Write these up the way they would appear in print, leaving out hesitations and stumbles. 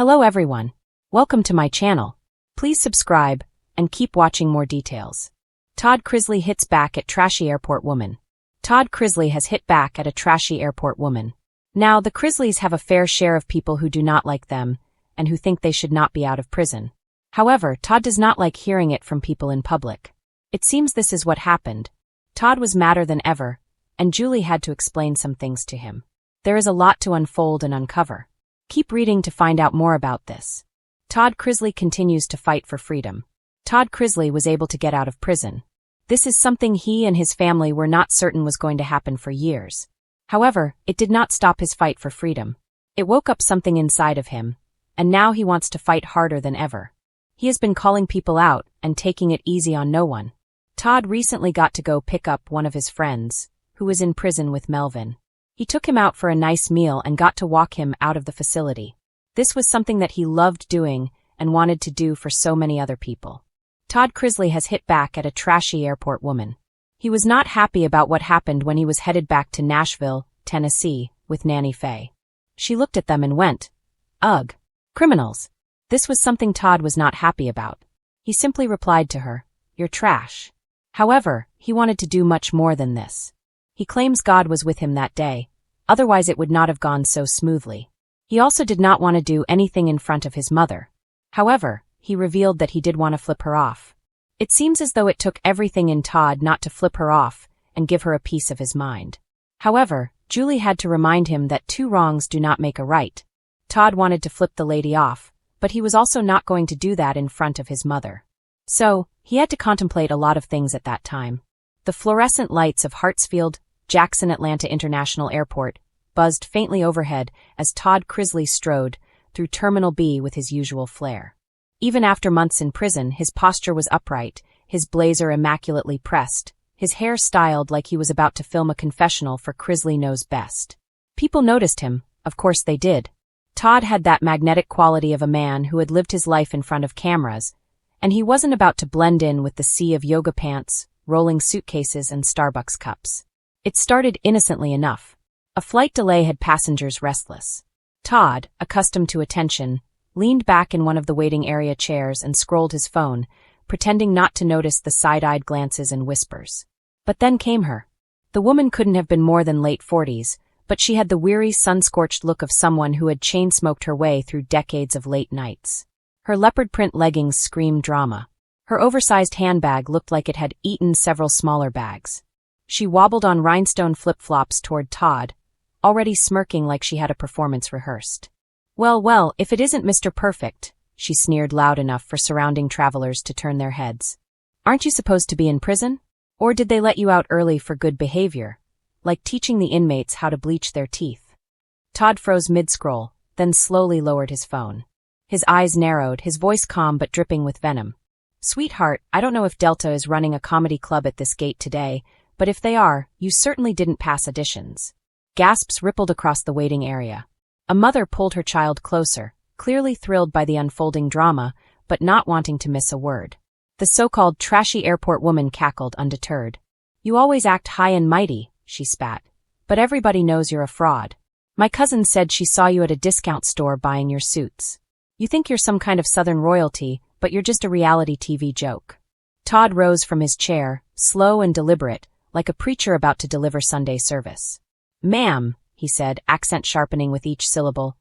Hello everyone. Welcome to my channel. Please subscribe and keep watching more details. Todd Chrisley hits back at Trashy airport woman. Todd Chrisley has hit back at a trashy airport woman. Now, the Chrisleys have a fair share of people who do not like them and who think they should not be out of prison. However, Todd does not like hearing it from people in public. It seems this is what happened. Todd was madder than ever, and Julie had to explain some things to him. There is a lot to unfold and uncover. Keep reading to find out more about this. Todd Chrisley continues to fight for freedom. Todd Chrisley was able to get out of prison. This is something he and his family were not certain was going to happen for years. However, it did not stop his fight for freedom. It woke up something inside of him, and now he wants to fight harder than ever. He has been calling people out and taking it easy on no one. Todd recently got to go pick up one of his friends, who was in prison with Melvin. He took him out for a nice meal and got to walk him out of the facility. This was something that he loved doing and wanted to do for so many other people. Todd Chrisley has hit back at a trashy airport woman. He was not happy about what happened when he was headed back to Nashville, Tennessee, with Nanny Faye. She looked at them and went, "Ugh, criminals." This was something Todd was not happy about. He simply replied to her, "You're trash." However, he wanted to do much more than this. He claims God was with him that day, otherwise it would not have gone so smoothly. He also did not want to do anything in front of his mother. However, he revealed that he did want to flip her off. It seems as though it took everything in Todd not to flip her off and give her a piece of his mind. However, Julie had to remind him that two wrongs do not make a right. Todd wanted to flip the lady off, but he was also not going to do that in front of his mother. So, he had to contemplate a lot of things at that time. The fluorescent lights of Hartsfield Jackson Atlanta International Airport buzzed faintly overhead as Todd Chrisley strode through Terminal B with his usual flair. Even after months in prison, his posture was upright, his blazer immaculately pressed, his hair styled like he was about to film a confessional for Chrisley Knows Best. People noticed him, of course they did. Todd had that magnetic quality of a man who had lived his life in front of cameras, and he wasn't about to blend in with the sea of yoga pants, rolling suitcases, and Starbucks cups. It started innocently enough. A flight delay had passengers restless. Todd, accustomed to attention, leaned back in one of the waiting area chairs and scrolled his phone, pretending not to notice the side-eyed glances and whispers. But then came her. The woman couldn't have been more than late 40s, but she had the weary, sun-scorched look of someone who had chain-smoked her way through decades of late nights. Her leopard print leggings screamed drama. Her oversized handbag looked like it had eaten several smaller bags. She wobbled on rhinestone flip-flops toward Todd, already smirking like she had a performance rehearsed. Well, if it isn't Mr. Perfect," she sneered loud enough for surrounding travelers to turn their heads. "Aren't you supposed to be in prison? Or did they let you out early for good behavior, like teaching the inmates how to bleach their teeth?" Todd froze mid-scroll, then slowly lowered his phone. His eyes narrowed, his voice calm but dripping with venom. "Sweetheart, I don't know if Delta is running a comedy club at this gate today, but if they are, you certainly didn't pass auditions." Gasps rippled across the waiting area. A mother pulled her child closer, clearly thrilled by the unfolding drama, but not wanting to miss a word. The so-called trashy airport woman cackled undeterred. "You always act high and mighty," she spat. "But everybody knows you're a fraud. My cousin said she saw you at a discount store buying your suits. You think you're some kind of Southern royalty, but you're just a reality TV joke." Todd rose from his chair, slow and deliberate, like a preacher about to deliver Sunday service. "Ma'am," he said, accent sharpening with each syllable,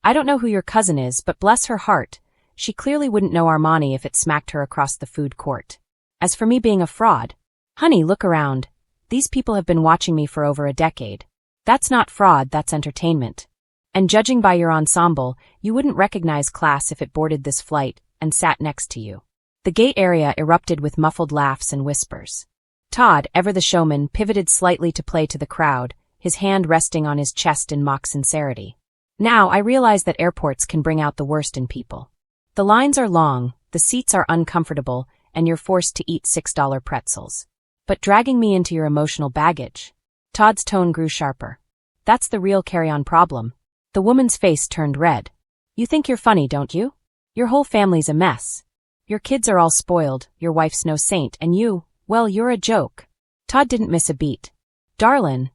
"I don't know who your cousin is, but bless her heart, she clearly wouldn't know Armani if it smacked her across the food court. As for me being a fraud, honey, look around. These people have been watching me for over a decade. That's not fraud, that's entertainment. And judging by your ensemble, you wouldn't recognize class if it boarded this flight and sat next to you." The gate area erupted with muffled laughs and whispers. Todd, ever the showman, pivoted slightly to play to the crowd, his hand resting on his chest in mock sincerity. "Now, I realize that airports can bring out the worst in people. The lines are long, the seats are uncomfortable, and you're forced to eat $6 pretzels. But dragging me into your emotional baggage." Todd's tone grew sharper. "That's the real carry-on problem." The woman's face turned red. "You think you're funny, don't you? Your whole family's a mess. Your kids are all spoiled, your wife's no saint, and you, well, you're a joke." Todd didn't miss a beat. "Darlin',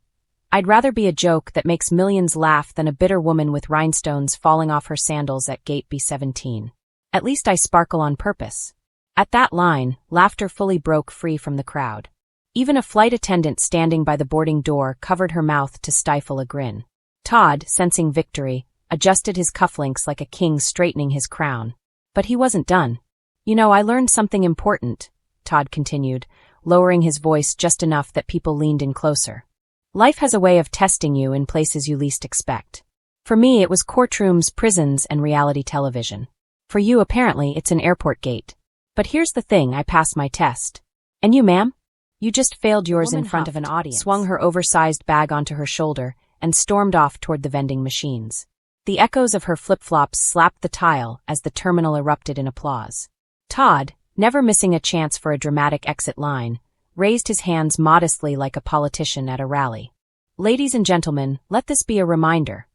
I'd rather be a joke that makes millions laugh than a bitter woman with rhinestones falling off her sandals at gate B17. At least I sparkle on purpose. At that line, laughter fully broke free from the crowd. Even a flight attendant standing by the boarding door covered her mouth to stifle a grin. Todd, sensing victory, adjusted his cufflinks like a king straightening his crown. But he wasn't done. You know, I learned something important, Todd continued, lowering his voice just enough that people leaned in closer. Life has a way of testing you in places you least expect. For me, it was courtrooms, prisons, and reality television. For you, apparently, it's an airport gate. But here's the thing, I passed my test. And you, ma'am? You just failed yours in front of an audience, swung her oversized bag onto her shoulder, and stormed off toward the vending machines. The echoes of her flip-flops slapped the tile as the terminal erupted in applause. Todd, never missing a chance for a dramatic exit line, raised his hands modestly like a politician at a rally. Ladies and gentlemen, let this be a reminder.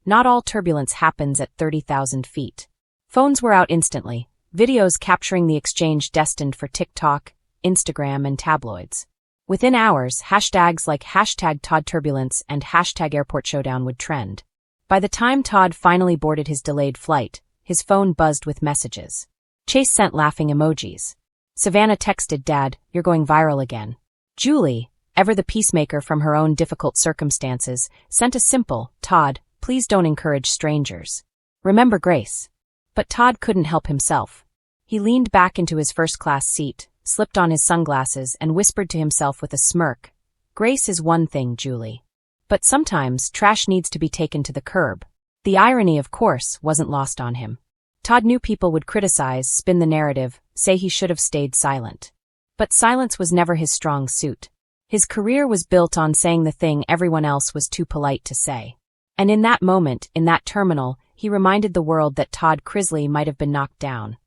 Not all turbulence happens at 30,000 feet. Phones were out instantly, videos capturing the exchange destined for TikTok, Instagram, and tabloids. Within hours, hashtags like #ToddTurbulence and #AirportShowdown would trend. By the time Todd finally boarded his delayed flight, his phone buzzed with messages. Chase sent laughing emojis. Savannah texted Dad, "You're going viral again." Julie, ever the peacemaker from her own difficult circumstances, sent a simple, "Todd, please don't encourage strangers. Remember Grace." But Todd couldn't help himself. He leaned back into his first-class seat, slipped on his sunglasses, and whispered to himself with a smirk, "Grace is one thing, Julie. But sometimes trash needs to be taken to the curb." The irony, of course, wasn't lost on him. Todd knew people would criticize, spin the narrative, say he should have stayed silent. But silence was never his strong suit. His career was built on saying the thing everyone else was too polite to say. And in that moment, in that terminal, he reminded the world that Todd Chrisley might have been knocked down.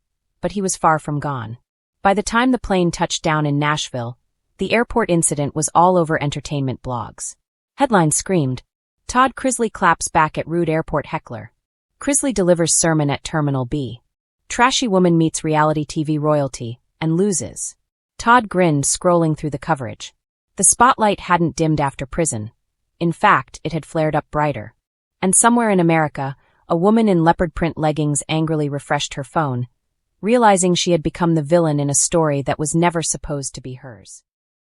But he was far from gone. By the time the plane touched down in Nashville, the airport incident was all over entertainment blogs. Headlines screamed, "Todd Chrisley claps back at rude airport heckler." Chrisley delivers sermon at Terminal B. Trashy woman meets reality TV royalty and loses. Todd grinned, scrolling through the coverage. The spotlight hadn't dimmed after prison. In fact, it had flared up brighter. And somewhere in America, a woman in leopard print leggings angrily refreshed her phone, realizing she had become the villain in a story that was never supposed to be hers.